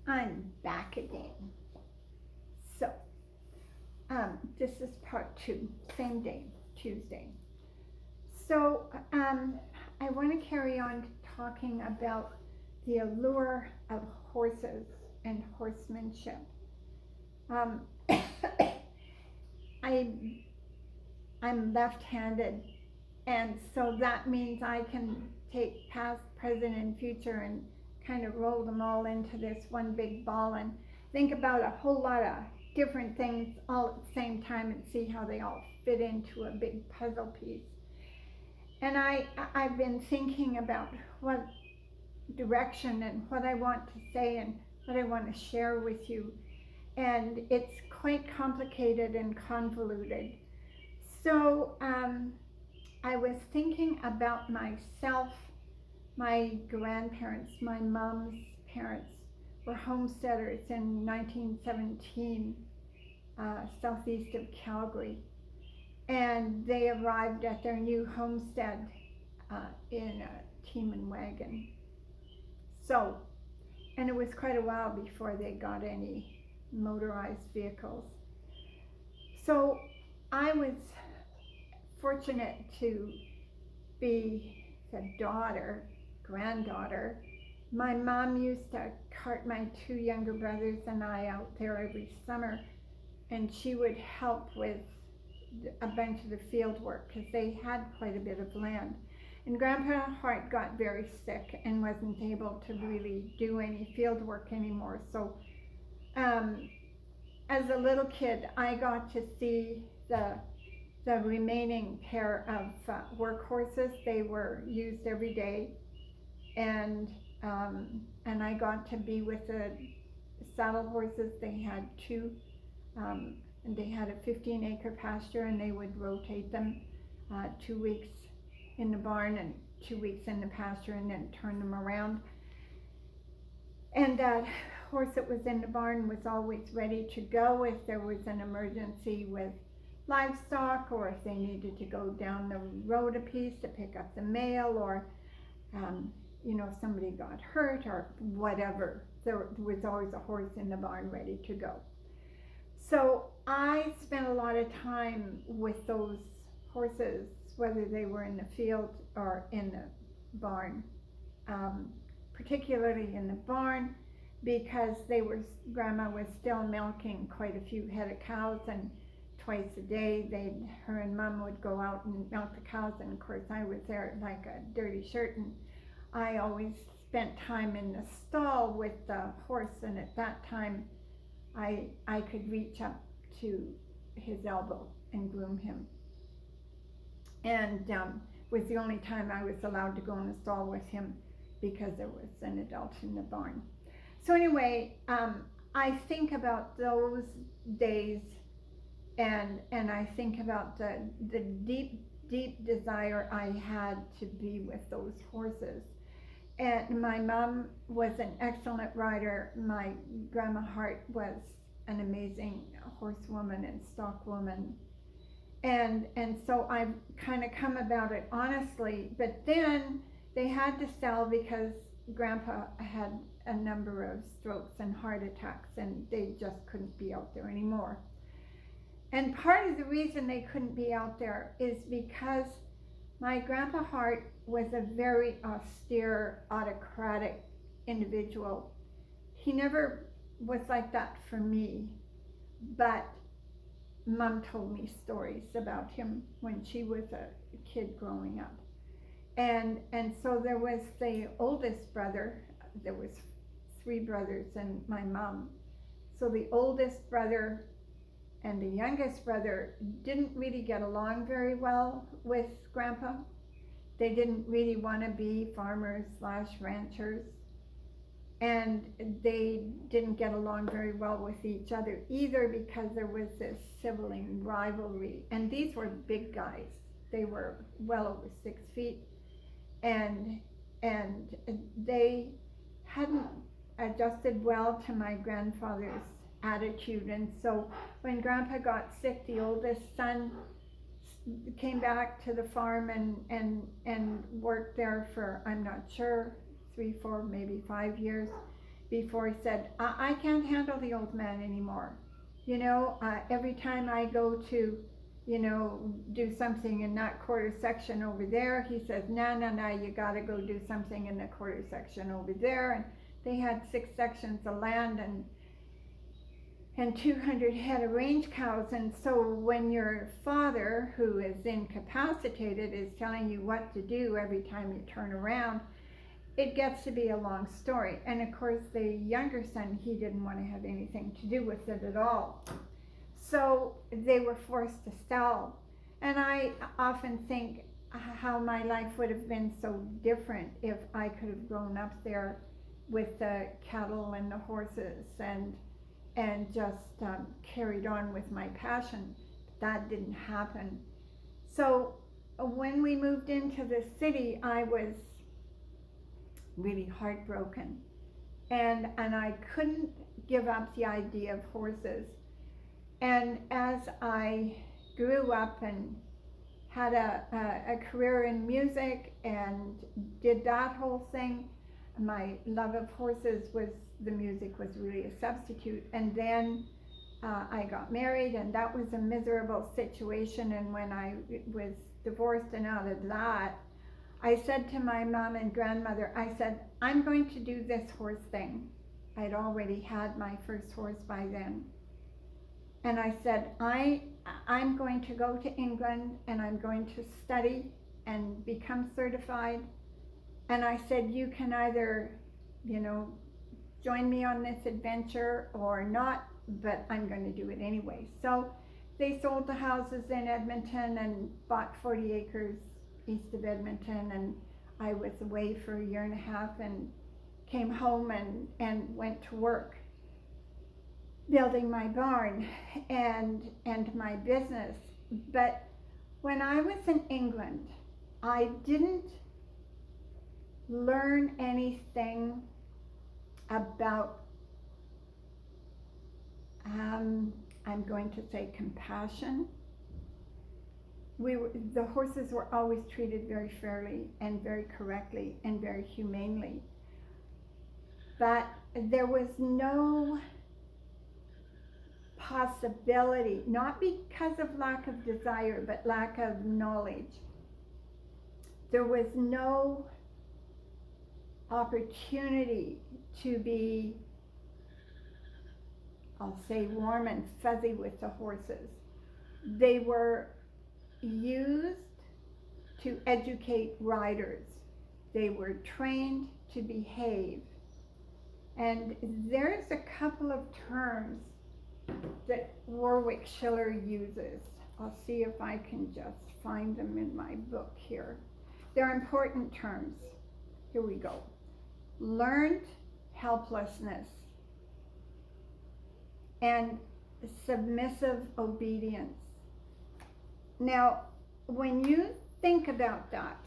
I'm back again. So, this is part two, same day, Tuesday. So, I want to carry on talking about the allure of horses and horsemanship. Um, I, I'm left-handed, and so that means I can take past, present, and future and kind of roll them all into this one big ball and think about a whole lot of different things all at the same time and see how they all fit into a big puzzle piece. And I've been thinking about what direction and what I want to say and what I want to share with you. And it's quite complicated and convoluted. So I was thinking about myself. My grandparents, my mom's parents, were homesteaders in 1917, southeast of Calgary. And they arrived at their new homestead in a team and wagon. So, and it was quite a while before they got any motorized vehicles. So I was fortunate to be the granddaughter. My mom used to cart my two younger brothers and I out there every summer, and she would help with a bunch of the field work because they had quite a bit of land. And Grandpa Hart got very sick and wasn't able to really do any field work anymore. So as a little kid, I got to see the remaining pair of workhorses. They were used every day, and I got to be with the saddle horses. They had two, and they had a 15-acre pasture, and they would rotate them 2 weeks in the barn and 2 weeks in the pasture, and then turn them around. And that horse that was in the barn was always ready to go if there was an emergency with livestock, or if they needed to go down the road a piece to pick up the mail, or somebody got hurt or whatever. There was always a horse in the barn ready to go. So I spent a lot of time with those horses, whether they were in the field or in the barn, particularly in the barn, because Grandma was still milking quite a few head of cows, and twice a day her and Mom would go out and milk the cows, and of course I was there like a dirty shirt, and I always spent time in the stall with the horse, and at that time I could reach up to his elbow and groom him, and was the only time I was allowed to go in the stall with him because there was an adult in the barn. So anyway, I think about those days, and I think about the deep desire I had to be with those horses. And my mom was an excellent rider. My Grandma Hart was an amazing horsewoman and stockwoman. And so I've kind of come about it honestly, but then they had to sell because Grandpa had a number of strokes and heart attacks, and they just couldn't be out there anymore. And part of the reason they couldn't be out there is because my Grandpa Hart was a very austere, autocratic individual. He never was like that for me, but Mom told me stories about him when she was a kid growing up. And so there was the oldest brother. There was 3 brothers and my mom. So the oldest brother and the youngest brother didn't really get along very well with Grandpa. They didn't really want to be farmers/ranchers, and they didn't get along very well with each other either, because there was this sibling rivalry. And these were big guys. They were well over 6 feet, and they hadn't adjusted well to my grandfather's attitude. And so when Grandpa got sick, the oldest son came back to the farm and worked there for, I'm not sure, 3, 4, maybe 5 years. before he said, I can't handle the old man anymore. You know, every time I go to, you know, do something in that quarter section over there, he says, no, no, no, you gotta go do something in the quarter section over there. And they had 6 sections of land and 200 head of range cows. And so when your father, who is incapacitated, is telling you what to do every time you turn around, it gets to be a long story. And of course, the younger son, he didn't want to have anything to do with it at all. So they were forced to sell. And I often think how my life would have been so different if I could have grown up there with the cattle and the horses and just carried on with my passion. That didn't happen. So when we moved into the city, I was really heartbroken, and I couldn't give up the idea of horses. And as I grew up and had a career in music and did that whole thing, my love of horses was, the music was really a substitute. And then I got married, and that was a miserable situation. And when I was divorced and out of that, I said to my mom and grandmother, I said, I'm going to do this horse thing. I'd already had my first horse by then. And I said, I'm going to go to England and I'm going to study and become certified. And I said, you can either, you know, join me on this adventure or not, but I'm going to do it anyway. So they sold the houses in Edmonton and bought 40 acres east of Edmonton, and I was away for a year and a half and came home and went to work building my barn and my business. But when I was in England, I didn't learn anything about I'm going to say compassion. The horses were always treated very fairly and very correctly and very humanely, but there was no possibility, not because of lack of desire, but lack of knowledge. There was no opportunity to be, I'll say, warm and fuzzy with the horses. They were used to educate riders. They were trained to behave. And there's a couple of terms that Warwick Schiller uses. I'll see if I can just find them in my book here. They're important terms. Here we go. Learned helplessness and submissive obedience. Now, when you think about that,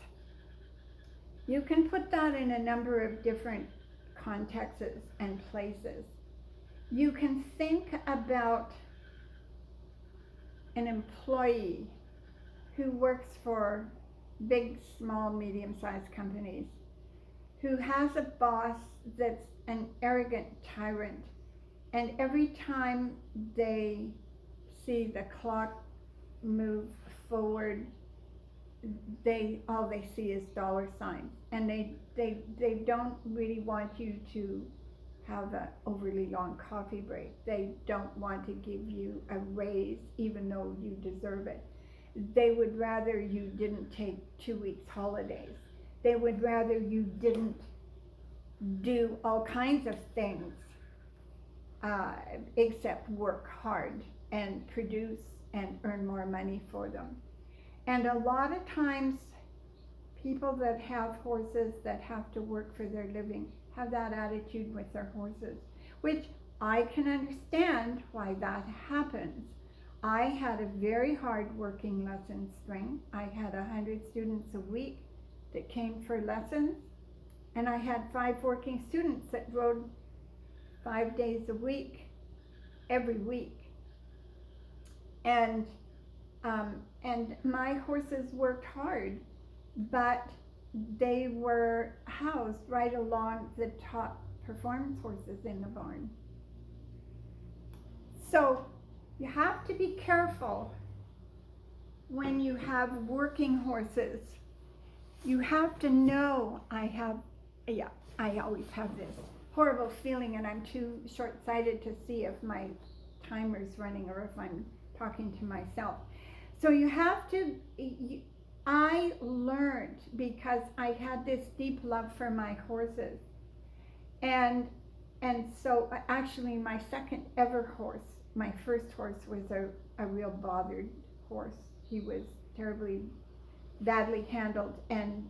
you can put that in a number of different contexts and places. You can think about an employee who works for big, small, medium-sized companies, who has a boss that's an arrogant tyrant, and every time they see the clock move forward, all they see is dollar signs, and they don't really want you to have an overly long coffee break. They don't want to give you a raise even though you deserve it. They would rather you didn't take 2 weeks holidays. They would rather you didn't do all kinds of things except work hard and produce and earn more money for them. And a lot of times people that have horses that have to work for their living have that attitude with their horses, which I can understand why that happens. I had a very hard working lesson string. I had 100 students a week that came for lessons, and I had 5 working students that rode 5 days a week, every week. And my horses worked hard, but they were housed right along the top performance horses in the barn. So you have to be careful when you have working horses. You have to know, I always have this horrible feeling, and I'm too short-sighted to see if my timer's running or if I'm talking to myself. So you have to, I learned, because I had this deep love for my horses, and so actually my second ever horse, my first horse was a real bothered horse. He was terribly badly handled and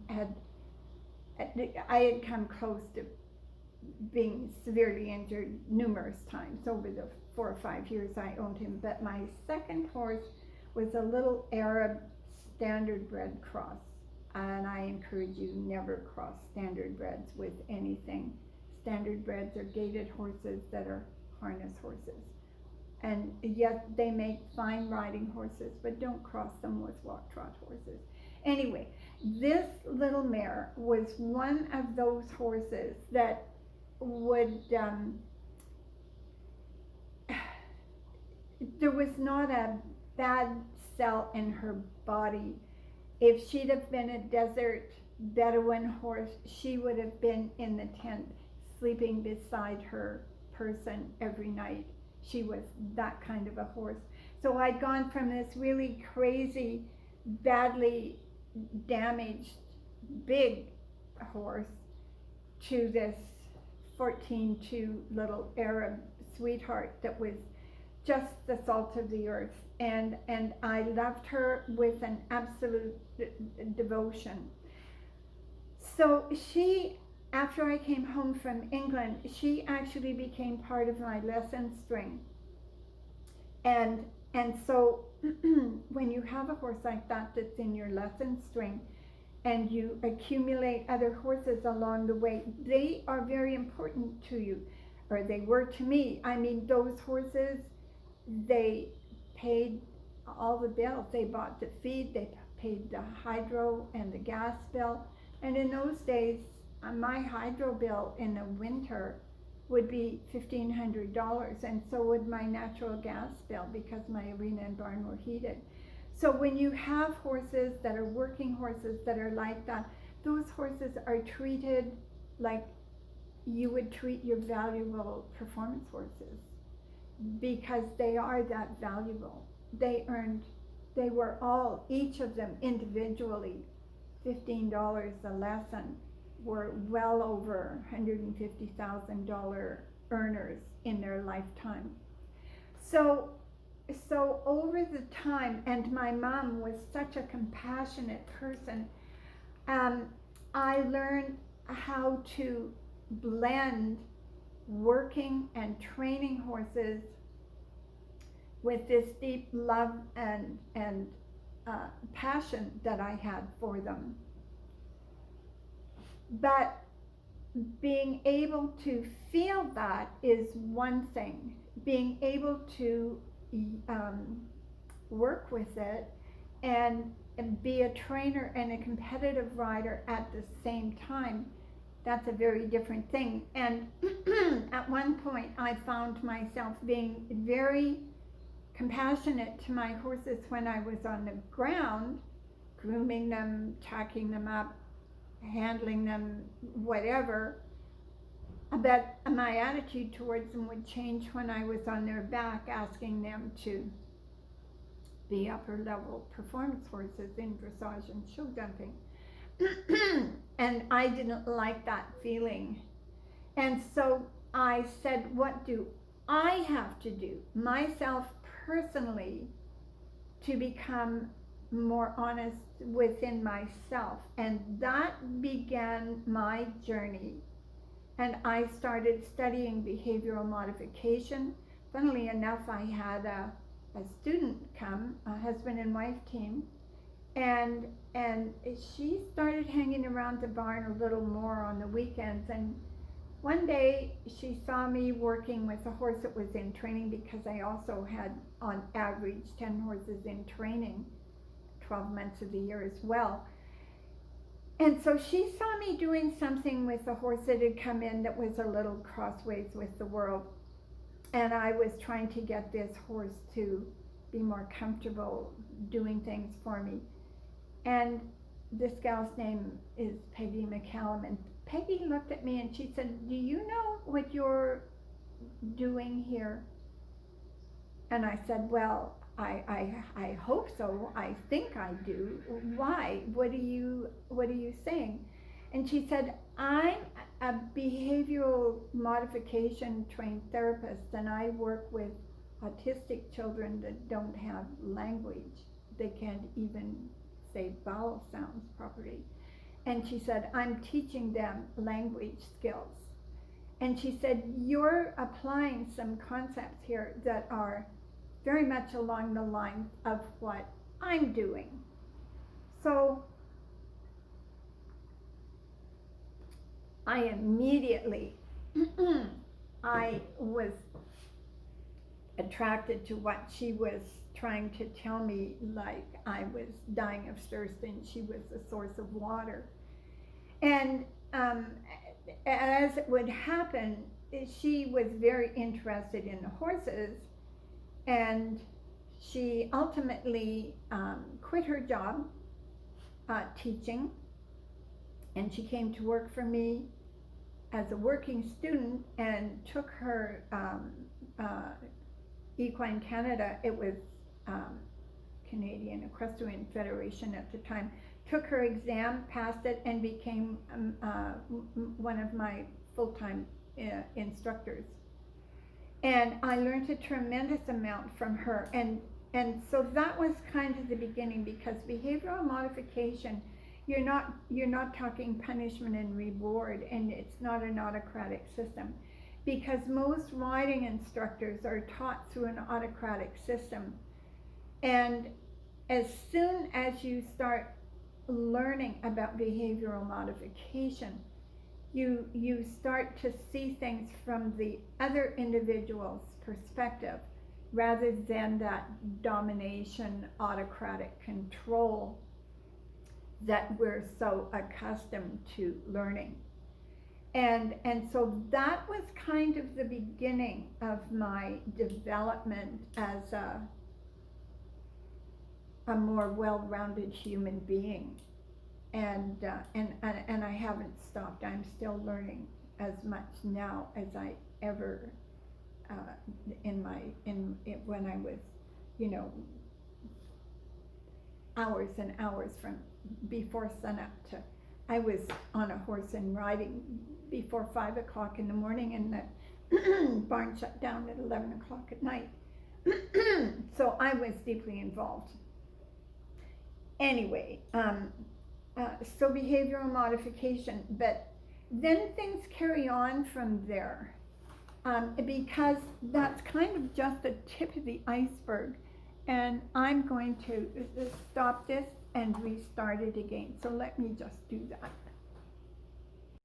I had come close to being severely injured numerous times over the 4 or 5 years I owned him. But my second horse was a little Arab standard bred cross, and I encourage you, never cross standard breds with anything. Standard breds are gaited horses that are harness horses, and yes, they make fine riding horses, but don't cross them with walk trot horses. Anyway, this little mare was one of those horses that would, there was not a bad cell in her body. If she'd have been a desert Bedouin horse, she would have been in the tent sleeping beside her person every night. She was that kind of a horse. So I'd gone from this really crazy, badly damaged, big horse to this 14-2 little Arab sweetheart that was just the salt of the earth. And I loved her with an absolute devotion. So she, after I came home from England, she actually became part of my lesson string. And so when you have a horse like that that's in your lesson string, and you accumulate other horses along the way, they are very important to you, or they were to me. I mean, those horses, they paid all the bills. They bought the feed, they paid the hydro and the gas bill. And in those days, my hydro bill in the winter would be $1,500, and so would my natural gas bill, because my arena and barn were heated. So when you have horses that are working horses that are like that, those horses are treated like you would treat your valuable performance horses, because they are that valuable. They were all, each of them individually, $15 a lesson, were well over $150,000 earners in their lifetime. So over the time, and my mom was such a compassionate person, I learned how to blend working and training horses with this deep love and passion that I had for them. But being able to feel that is one thing. Being able to work with it and be a trainer and a competitive rider at the same time, that's a very different thing. And at one point I found myself being very compassionate to my horses when I was on the ground, grooming them, tacking them up, handling them, whatever. But my attitude towards them would change when I was on their back, asking them to be upper level performance horses in dressage and show jumping. And I didn't like that feeling. And so I said, what do I have to do myself personally to become more honest within myself? And that began my journey. And I started studying behavioral modification. Funnily enough, I had a student come, a husband and wife team, and she started hanging around the barn a little more on the weekends. And one day she saw me working with a horse that was in training, because I also had on average 10 horses in training 12 months of the year as well. And so she saw me doing something with a horse that had come in that was a little crossways with the world. And I was trying to get this horse to be more comfortable doing things for me. And this gal's name is Peggy McCallum. And Peggy looked at me and she said, "Do you know what you're doing here?" And I said, "Well, I hope so. I think I do. Why? What are you saying?" And she said, "I'm a behavioral modification trained therapist, and I work with autistic children that don't have language. They can't even say vowel sounds properly." And she said, "I'm teaching them language skills." And she said, "You're applying some concepts here that are very much along the lines of what I'm doing." So I immediately, I was attracted to what she was trying to tell me, like I was dying of thirst and she was the source of water. And as it would happen, she was very interested in the horses, and she ultimately quit her job teaching, and she came to work for me as a working student and took her Equine Canada, it was Canadian Equestrian Federation at the time, took her exam, passed it, and became one of my full-time instructors. And I learned a tremendous amount from her, and so that was kind of the beginning, because behavioral modification, you're not talking punishment and reward, and it's not an autocratic system, because most riding instructors are taught through an autocratic system. And as soon as you start learning about behavioral modification, you start to see things from the other individual's perspective, rather than that domination, autocratic control that we're so accustomed to learning. And so that was kind of the beginning of my development as a more well-rounded human being. And I haven't stopped. I'm still learning as much now as I ever when I was, hours and hours from before sunup to, I was on a horse and riding before 5 o'clock in the morning, and the barn shut down at 11 o'clock at night. So I was deeply involved. Anyway, so behavioral modification, but then things carry on from there, because that's kind of just the tip of the iceberg, and I'm going to stop this and restart it again. So let me just do that.